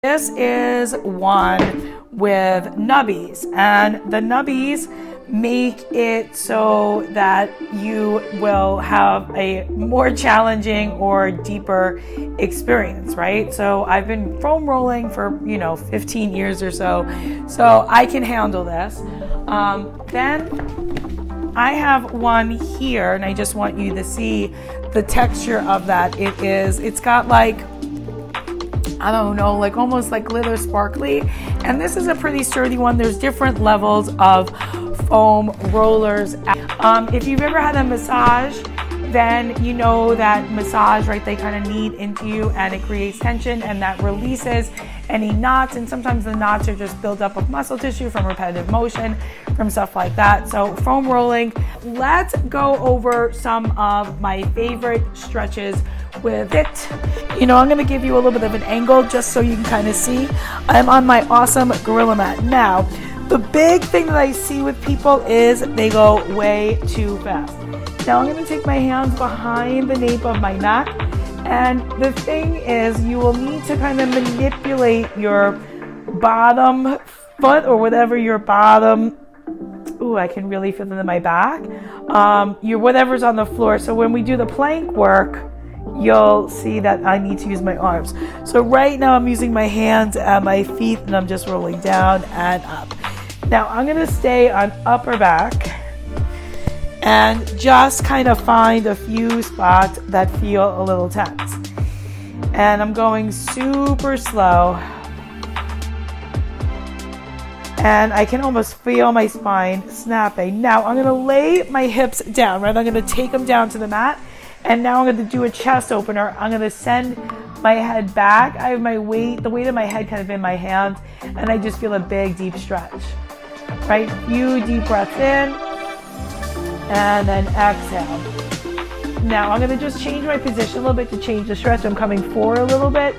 This is one with nubbies, and the nubbies make it so that you will have a more challenging or deeper experience, right? So I've been foam rolling for 15 years or so I can handle this. Then I have one here, and I just want you to see the texture of that. It's got like, I don't know, like almost like glitter sparkly, and this is a pretty sturdy one. There's different levels of foam rollers. If you've ever had a massage, then you know that massage, right, they kind of knead into you and it creates tension, and that releases any knots, and sometimes the knots are just built up of muscle tissue from repetitive motion, from stuff like that. So foam rolling, let's go over some of my favorite stretches with it. I'm going to give you a little bit of an angle just so you can kind of see. I'm on my awesome gorilla mat. Now, the big thing that I see with people is they go way too fast. Now I'm going to take my hands behind the nape of my neck, and the thing is you will need to kind of manipulate your bottom foot or whatever your bottom, I can really feel it in my back, your whatever's on the floor. So when we do the plank work, you'll see that I need to use my arms. So right now I'm using my hands and my feet, and I'm just rolling down and up. Now I'm going to stay on upper back and just kind of find a few spots that feel a little tense. And I'm going super slow. And I can almost feel my spine snapping. Now I'm going to lay my hips down, right? I'm going to take them down to the mat. And now I'm going to do a chest opener. I'm going to send my head back. I have the weight of my head kind of in my hands, and I just feel a big, deep stretch. Right? Few deep breaths in, and then exhale. Now I'm going to just change my position a little bit to change the stretch. I'm coming forward a little bit,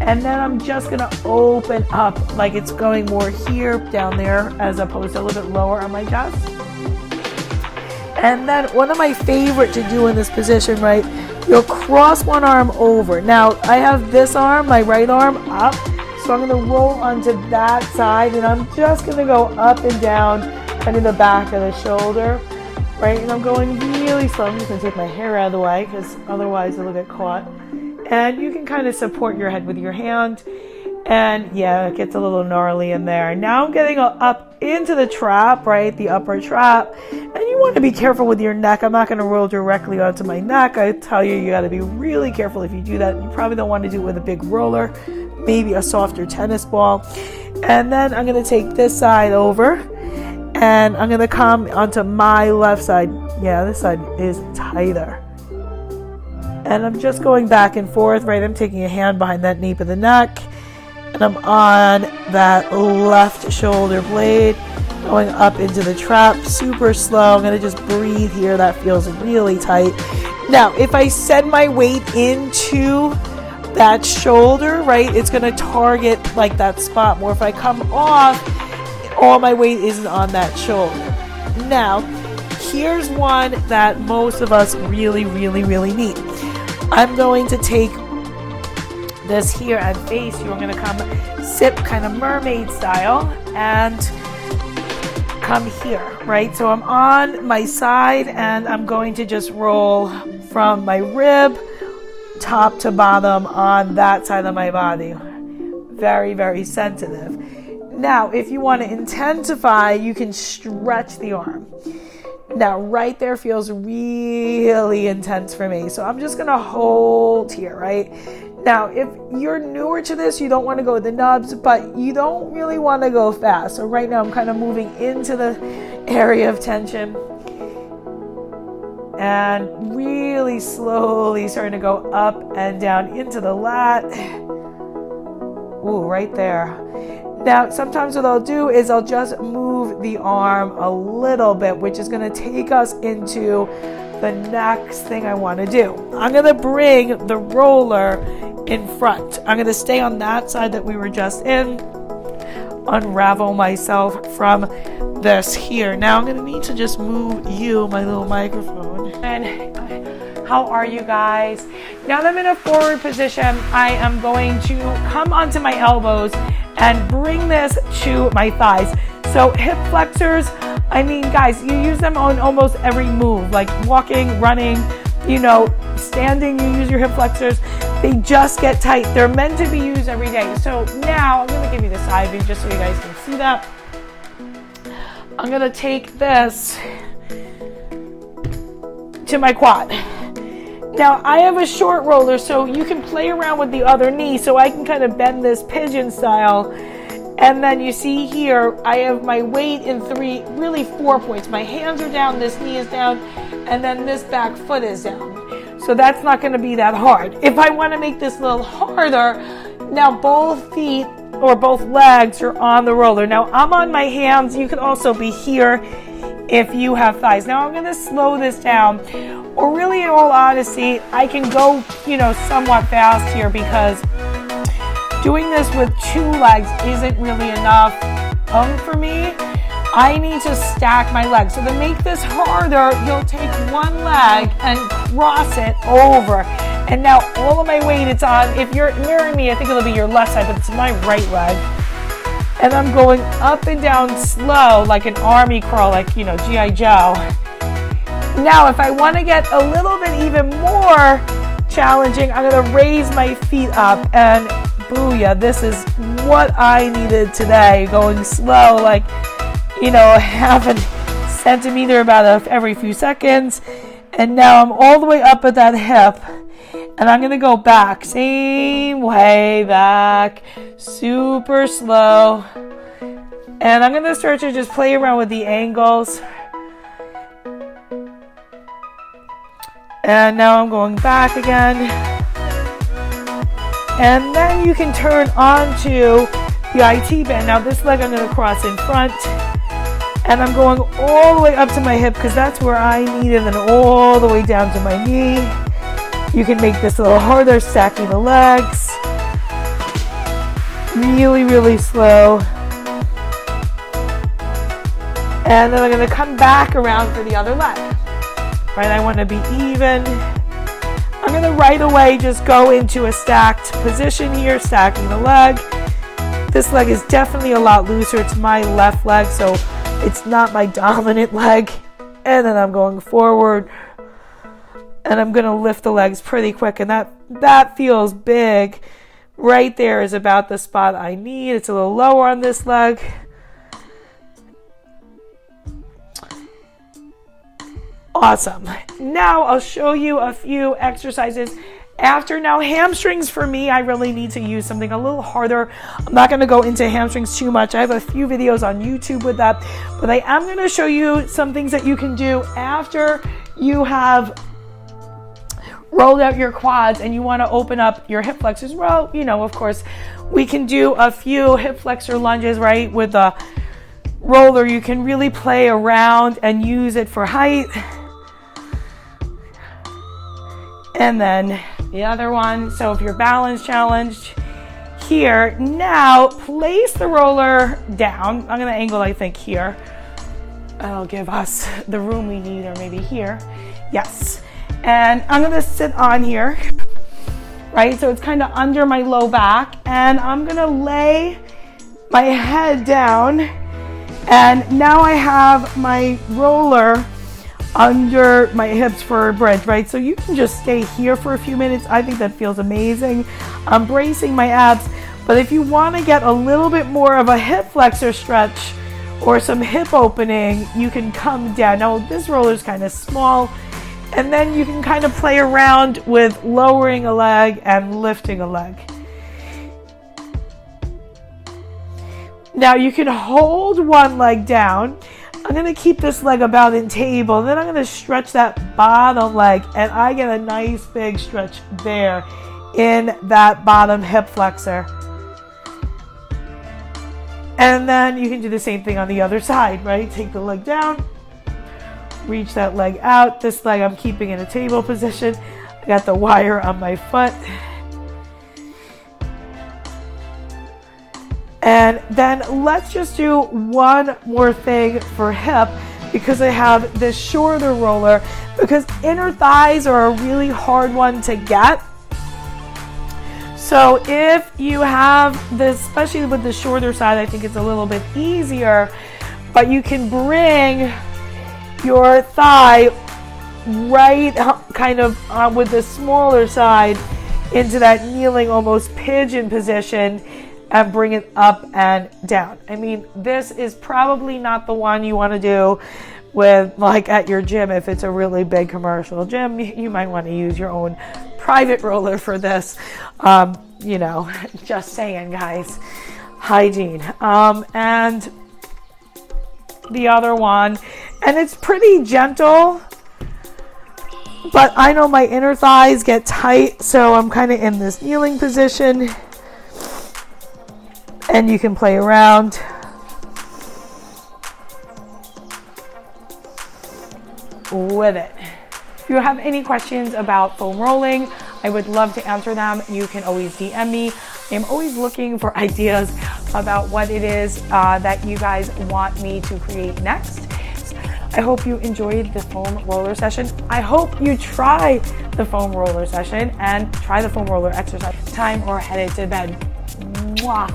and then I'm just going to open up like it's going more here, down there, as opposed to a little bit lower on my chest. And then one of my favorite to do in this position, right, you'll cross one arm over. Now I have this arm, my right arm, up, so I'm going to roll onto that side, and I'm just going to go up and down kind of the back of the shoulder, right? And I'm going really slow. I'm just going to take my hair out of the way because otherwise it'll get caught. And you can kind of support your head with your hand. And yeah, it gets a little gnarly in there. Now I'm getting up into the trap, right? The upper trap. And you want to be careful with your neck. I'm not going to roll directly onto my neck. I tell you, you got to be really careful if you do that. You probably don't want to do it with a big roller, maybe a softer tennis ball. And then I'm going to take this side over, and I'm going to come onto my left side. Yeah, this side is tighter. And I'm just going back and forth, right? I'm taking a hand behind that nape of the neck, and I'm on that left shoulder blade, going up into the trap, super slow. I'm going to just breathe here. That feels really tight. Now, if I send my weight into that shoulder, right, it's going to target like that spot more. If I come off, all my weight isn't on that shoulder. Now, here's one that most of us really, really, really need. I'm going to take this here and face you. I'm going to come sit kind of mermaid style and come here, right? So I'm on my side, and I'm going to just roll from my rib top to bottom on that side of my body. Very, very sensitive. Now, if you want to intensify, you can stretch the arm. Now, right there feels really intense for me. So I'm just going to hold here, right? Now, if you're newer to this, you don't want to go with the nubs, but you don't really want to go fast. So right now I'm kind of moving into the area of tension and really slowly starting to go up and down into the lat. Ooh, right there. Now, sometimes what I'll do is I'll just move the arm a little bit, which is going to take us into the next thing I want to do. I'm going to bring the roller in front. I'm going to stay on that side that we were just in, unravel myself from this here. Now I'm going to need to just move you, my little microphone. And how are you guys? Now that I'm in a forward position, I am going to come onto my elbows and bring this to my thighs. So hip flexors, I mean, guys, you use them on almost every move, like walking, running, you know, standing, you use your hip flexors. They just get tight. They're meant to be used every day. So now I'm going to give you the side view just so you guys can see that. I'm going to take this to my quad. Now I have a short roller, so you can play around with the other knee, so I can kind of bend this pigeon style. And then you see here, I have my weight in really 4 points. My hands are down, this knee is down, and then this back foot is down. So that's not going to be that hard. If I want to make this a little harder, now both feet or both legs are on the roller. Now I'm on my hands. You can also be here if you have thighs. Now I'm going to slow this down. Or really, in all honesty, I can go, you know, somewhat fast here because doing this with 2 legs isn't really enough for me. I need to stack my legs. So to make this harder, you'll take one leg and cross it over. And now all of my weight it's on. If you're mirroring me, I think it'll be your left side, but it's my right leg. And I'm going up and down slow like an army crawl, like, you know, G.I. Joe. Now, if I want to get a little bit even more challenging, I'm going to raise my feet up and booyah, this is what I needed today. Going slow, like, you know, half a centimeter about every few seconds. And now I'm all the way up at that hip. And I'm going to go back, same way, back, super slow. And I'm going to start to just play around with the angles. And now I'm going back again. And then you can turn onto the IT band. Now this leg I'm going to cross in front. And I'm going all the way up to my hip because that's where I need it, and then all the way down to my knee. You can make this a little harder, stacking the legs. Really, really slow. And then I'm going to come back around for the other leg. Right, I want to be even. I'm going to right away just go into a stacked position here, stacking the leg. This leg is definitely a lot looser. It's my left leg, so it's not my dominant leg. And then I'm going forward. And I'm going to lift the legs pretty quick. And that feels big. Right there is about the spot I need. It's a little lower on this leg. Awesome. Now I'll show you a few exercises after. Now hamstrings, for me, I really need to use something a little harder. I'm not going to go into hamstrings too much. I have a few videos on YouTube with that, but I am going to show you some things that you can do after you have rolled out your quads and you want to open up your hip flexors. Well, you know, of course, we can do a few hip flexor lunges, right? With the roller, you can really play around and use it for height. And then the other one. So if you're balance challenged here, now place the roller down. I'm going to angle, I think, here. That'll give us the room we need, or maybe here. Yes. And I'm going to sit on here, right? So it's kind of under my low back. And I'm going to lay my head down. And now I have my roller under my hips for a bridge, right? So you can just stay here for a few minutes. I think that feels amazing. I'm bracing my abs. But if you want to get a little bit more of a hip flexor stretch or some hip opening, you can come down. Now this roller is kind of small. And then you can kind of play around with lowering a leg and lifting a leg. Now you can hold one leg down. I'm going to keep this leg about in table. Then I'm going to stretch that bottom leg, and I get a nice big stretch there in that bottom hip flexor. And then you can do the same thing on the other side, right? Take the leg down. Reach that leg out. This leg I'm keeping in a table position. I got the wire on my foot. And then let's just do one more thing for hip, because I have this shorter roller, because inner thighs are a really hard one to get. So if you have this, especially with the shorter side, I think it's a little bit easier, but you can bring your thigh right kind of with the smaller side into that kneeling, almost pigeon position, and bring it up and down. I mean, this is probably not the one you want to do with, like, at your gym. If it's a really big commercial gym, you might want to use your own private roller for this. You know, just saying, guys, hygiene. And the other one, and it's pretty gentle, but I know my inner thighs get tight, so I'm kind of in this kneeling position, and you can play around. With it. If you have any questions about foam rolling, I would love to answer them. You can always DM me. I'm always looking for ideas about what it is that you guys want me to create next. I hope you enjoyed the foam roller session. I hope you try the foam roller session and try the foam roller exercise time or headed to bed. Mwah.